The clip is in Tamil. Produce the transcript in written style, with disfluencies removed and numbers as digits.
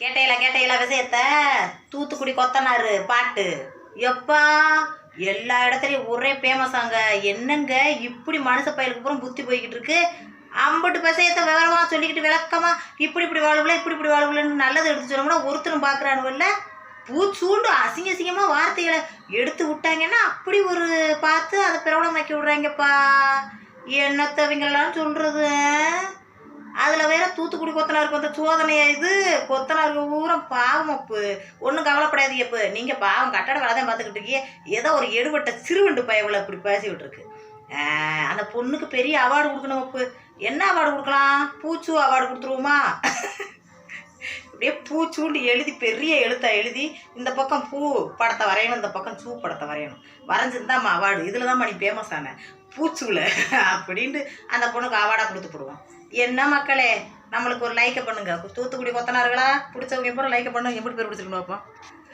கேட்டையில விஷயத்த தூத்துக்குடி கொத்தனாரு பாட்டு எப்பா எல்லா இடத்துலையும் ஒரே ஃபேமஸாங்க. என்னங்க இப்படி மனுஷ பயிலுக்கு அப்புறம் புத்தி போய்கிட்டு இருக்கு. ஐம்பட்டு விஷயத்த விவரமாக சொல்லிக்கிட்டு விளக்கமா இப்படி வாழ்வுல இப்படி வாழ்வுலன்னு நல்லது எடுத்து சொல்லணும்னா ஒருத்தரும் பார்க்குறானுவல்ல. பூச்சூண்டு அசிங்கமாக வார்த்தைகளை எடுத்து விட்டாங்கன்னா அப்படி ஒரு பார்த்து அதை பிரபலம் வைக்க விட்றாங்கப்பா. என்னத்தவங்கெல்லாம் சொல்கிறது. அதில் வேற தூத்துக்குடி கொத்தனாருக்கு வந்த சோதனையா இது. கொத்தனாருக்கு ஊரம் பாவம் அப்பு. ஒன்றும் கவலைப்படாதீங்க அப்பு. நீங்கள் பாவம் கட்டட வேலை தான் பார்த்துக்கிட்டு இருக்கீங்க. ஏதோ ஒரு எடுபட்ட சிறுவண்டு பயவில் இப்படி பேசி விட்டுருக்கு. அந்த பொண்ணுக்கு பெரிய அவார்டு கொடுக்கணும் அப்பு. என்ன அவார்டு கொடுக்கலாம்? பூச்சு அவார்டு கொடுத்துருவோமா? அப்படியே பூச்சூண்டு எழுதி பெரிய எழுத்தை எழுதி இந்த பக்கம் பூ படத்தை வரையணும், இந்த பக்கம் சூ படத்தை வரையணும். வரைஞ்சிருந்தாம்மா அவார்டு. இதில் தான் மணி ஃபேமஸ் ஆன பூச்சூவில் அப்படின்ட்டு அந்த பொண்ணுக்கு அவார்டாக கொடுத்து போடுவோம். என்ன மக்களே, நம்மளுக்கு ஒரு லைக்கை பண்ணுங்க. தூத்துக்குடி கொத்தனார்களா பிடிச்சவங்க பூரா லைக்கை பண்ணுங்க. எப்படி பேர் பிடிச்சிருக்கணும் பார்ப்போம்.